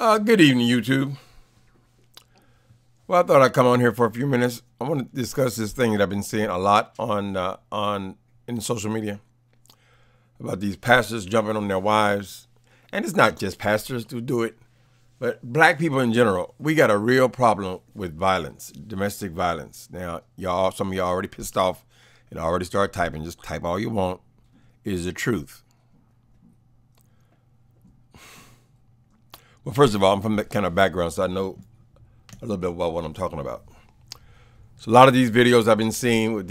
Good evening, YouTube. Well, I thought I'd come on here for a few minutes. I want to discuss this thing that I've been seeing a lot in social media about these pastors jumping on their wives, and it's not just pastors who do it, but black people in general. We got a real problem with violence, domestic violence. Now, some of y'all already pissed off and already started typing. Just type all you want. It is the truth. Well, first of all, I'm from that kind of background, so I know a little bit about what I'm talking about. So a lot of these videos I've been seeing with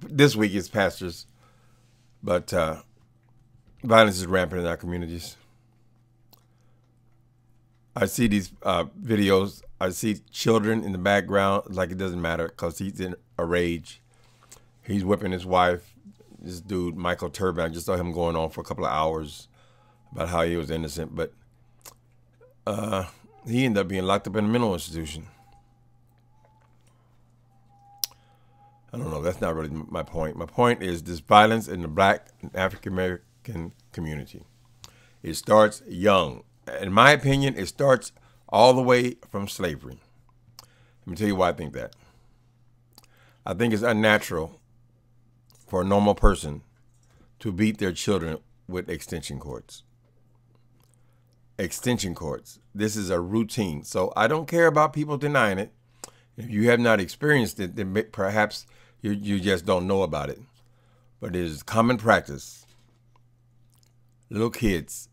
this week is pastors, but violence is rampant in our communities. I see these videos. I see children in the background, like it doesn't matter because he's in a rage. He's whipping his wife. This dude, Michael Turbin, I just saw him going on for a couple of hours about how he was innocent, but he ended up being locked up in a mental institution. I don't know. That's not really my point. My point is this violence in the black and African American community. It starts young. In my opinion, it starts all the way from slavery. Let me tell you why I think that. I think it's unnatural for a normal person to beat their children with extension cords. Extension cords. This is a routine. So I don't care about people denying it. If you have not experienced it, then perhaps you just don't know about it. But it is common practice. Little kids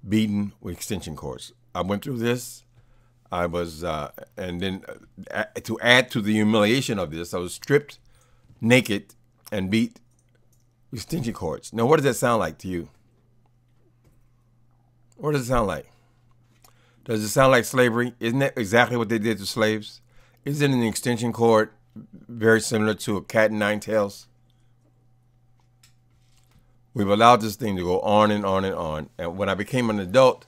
beaten with extension cords. I went through this. I was, and then to add to the humiliation of this, I was stripped naked and beat with extension cords. Now, what does that sound like to you? What does it sound like? Does it sound like slavery? Isn't that exactly what they did to slaves? Isn't an extension cord very similar to a cat and nine tails? We've allowed this thing to go on and on and on. And when I became an adult,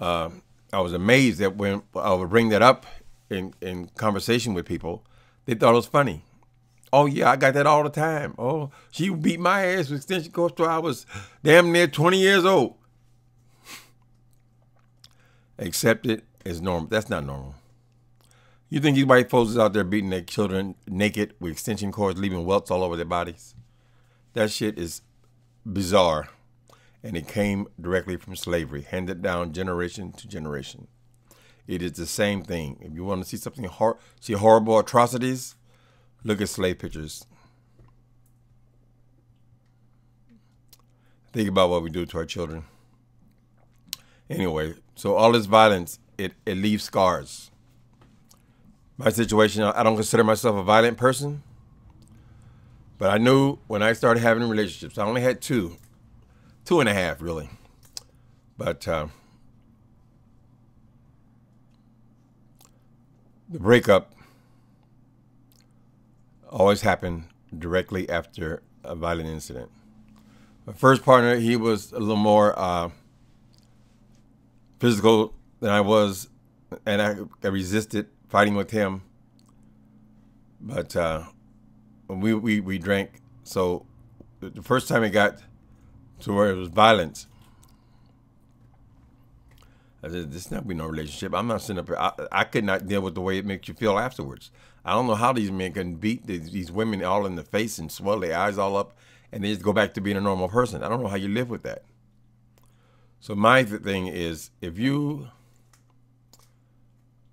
I was amazed that when I would bring that up in conversation with people, they thought it was funny. Oh, yeah, I got that all the time. Oh, she beat my ass with extension cords till I was damn near 20 years old. Accept it as normal. That's not normal. You think these white folks is out there beating their children naked with extension cords, leaving welts all over their bodies? That shit is bizarre. And it came directly from slavery, handed down generation to generation. It is the same thing. If you want to see something, see horrible atrocities, look at slave pictures. Think about what we do to our children. Anyway, so all this violence, it leaves scars. My situation, I don't consider myself a violent person, but I knew when I started having relationships, I only had two and a half really, but the breakup always happened directly after a violent incident. My first partner, he was a little more physical than I was, and I resisted fighting with him. But we drank. So the first time it got to where it was violence, I said, "This not be no relationship. I'm not sitting up here. I could not deal with the way it makes you feel afterwards. I don't know how these men can beat these women all in the face and swell their eyes all up, and they just go back to being a normal person. I don't know how you live with that." So my thing is, if you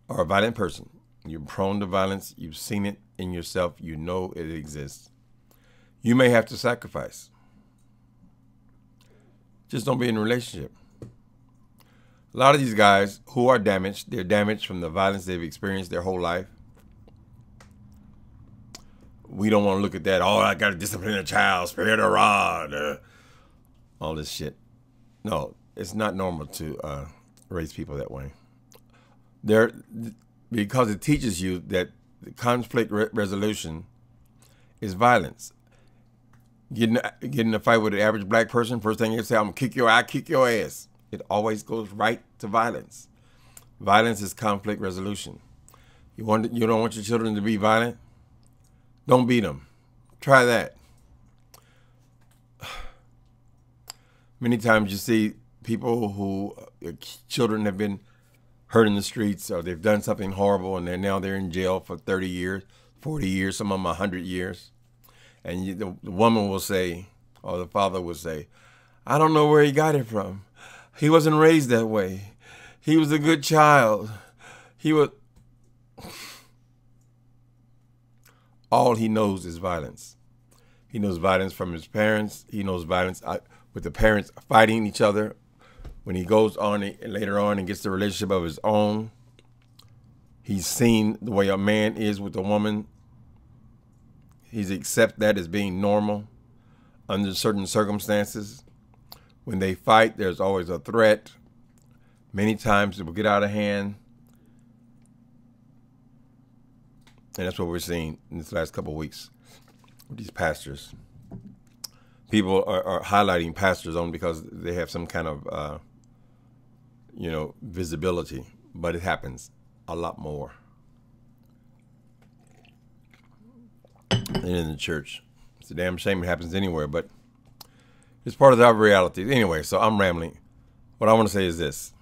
are a violent person, you're prone to violence, you've seen it in yourself, you know it exists, you may have to sacrifice. Just don't be in a relationship. A lot of these guys who are damaged, they're damaged from the violence they've experienced their whole life. We don't want to look at that, oh, I got to discipline a child, spare the rod, all this shit. No. It's not normal to raise people that way. Because it teaches you that the conflict resolution is violence. Getting in a fight with an average black person, first thing you say, I'm gonna kick your ass. It always goes right to violence. Violence is conflict resolution. You don't want your children to be violent? Don't beat them. Try that. Many times you see people who children have been hurt in the streets, or they've done something horrible, and they're in jail for 30 years, 40 years, some of them 100 years. And the woman will say, or the father will say, I don't know where he got it from. He wasn't raised that way. He was a good child. He was... All he knows is violence. He knows violence from his parents. He knows violence with the parents fighting each other. When he goes on later on and gets the relationship of his own, he's seen the way a man is with a woman. He's accept that as being normal under certain circumstances. When they fight, there's always a threat. Many times it will get out of hand. And that's what we're seeing in this last couple of weeks with these pastors. People are highlighting pastors only because they have some kind of, visibility. But it happens a lot more than in the church. It's a damn shame it happens anywhere, but it's part of our reality. Anyway, so I'm rambling. What I want to say is this.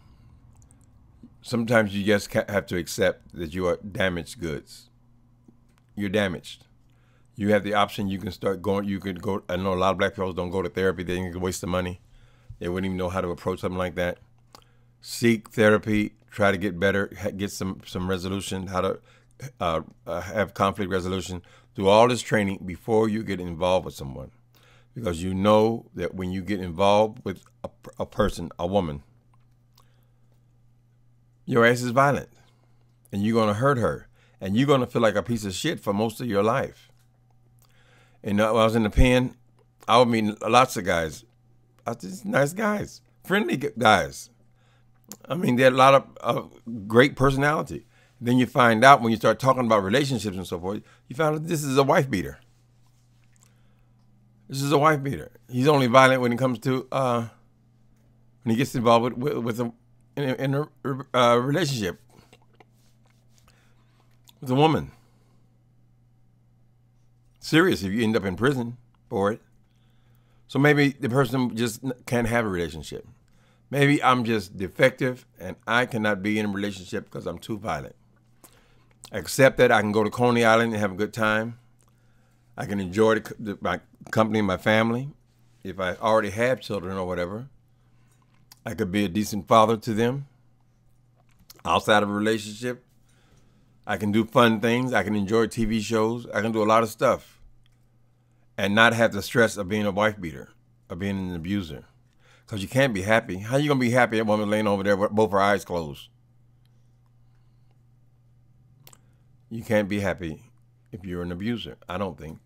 Sometimes you just have to accept that you are damaged goods. You're damaged. You have the option. You can start going. You could go. I know a lot of black people don't go to therapy. They think it's a waste of money. They wouldn't even know how to approach something like that. Seek therapy. Try to get better. Get some resolution. How to have conflict resolution. Do all this training before you get involved with someone, because you know that when you get involved with a person, a woman, your ass is violent, and you're gonna hurt her, and you're gonna feel like a piece of shit for most of your life. And when I was in the pen, I would meet lots of guys, just nice guys, friendly guys. I mean, they had a lot of great personality. Then you find out when you start talking about relationships and so forth, you find out this is a wife beater. This is a wife beater. He's only violent when it comes to when he gets involved with a relationship with a woman. Serious if you end up in prison for it. So maybe the person just can't have a relationship. Maybe I'm just defective and I cannot be in a relationship because I'm too violent. Accept that. I can go to Coney Island and have a good time. I can enjoy my company and my family. If I already have children or whatever, I could be a decent father to them outside of a relationship. I can do fun things. I can enjoy TV shows. I can do a lot of stuff and not have the stress of being a wife beater or being an abuser, because you can't be happy. How you going to be happy? That woman laying over there with both her eyes closed. You can't be happy if you're an abuser, I don't think.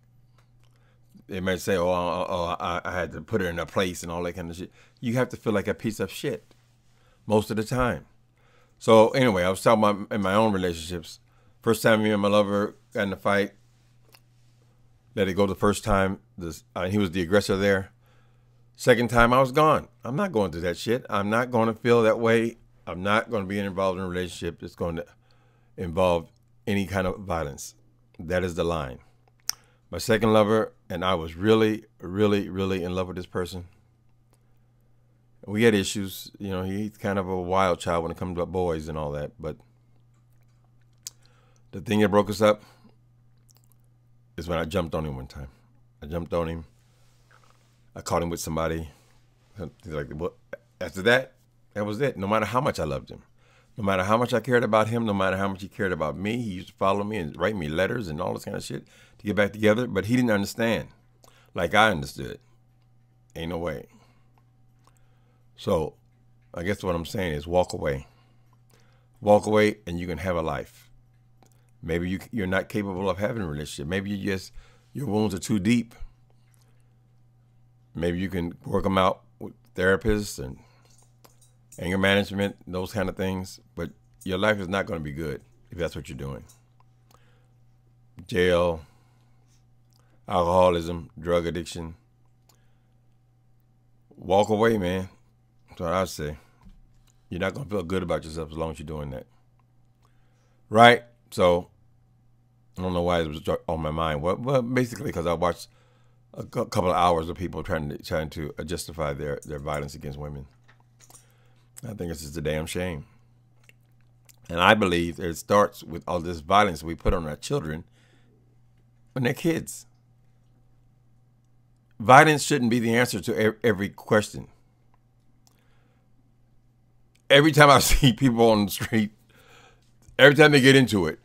They might say, I had to put her in a place and all that kind of shit. You have to feel like a piece of shit most of the time. So anyway, I was talking about in my own relationships. First time me and my lover got in a fight. Let it go the first time. He was the aggressor there. Second time, I was gone. I'm not going through that shit. I'm not going to feel that way. I'm not going to be involved in a relationship that's going to involve any kind of violence. That is the line. My second lover and I was really, really, really in love with this person. We had issues. You know, he's kind of a wild child when it comes to boys and all that. But the thing that broke us up is when I jumped on him one time. I jumped on him. I caught him with somebody. Like, well, after that, that was it. No matter how much I loved him. No matter how much I cared about him, no matter how much he cared about me, he used to follow me and write me letters and all this kind of shit to get back together. But he didn't understand like I understood. Ain't no way. So I guess what I'm saying is walk away. Walk away and you can have a life. Maybe you're not capable of having a relationship. Maybe your wounds are too deep. Maybe you can work them out with therapists and anger management, those kind of things. But your life is not going to be good if that's what you're doing. Jail, alcoholism, drug addiction. Walk away, man. That's what I say. You're not going to feel good about yourself as long as you're doing that. Right? So, I don't know why it was on my mind. Well, basically because I watched a couple of hours of people trying to justify their violence against women. I think it's just a damn shame. And I believe it starts with all this violence we put on our children when they're kids. Violence shouldn't be the answer to every question. Every time I see people on the street, every time they get into it,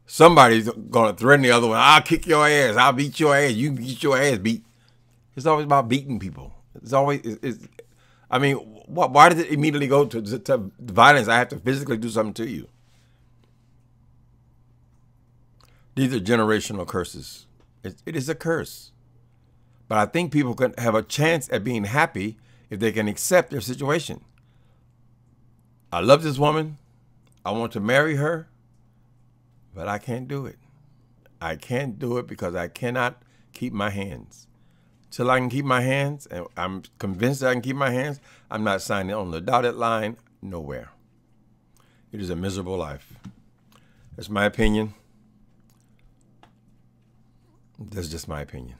somebody's going to threaten the other one. I'll kick your ass. I'll beat your ass. You get your ass beat. It's always about beating people. It's always, I mean, why does it immediately go to violence? I have to physically do something to you. These are generational curses. It is a curse. But I think people can have a chance at being happy if they can accept their situation. I love this woman. I want to marry her, but I can't do it. I can't do it because I cannot keep my hands. Till I can keep my hands, and I'm convinced that I can keep my hands, I'm not signing on the dotted line nowhere. It is a miserable life. That's my opinion. That's just my opinion.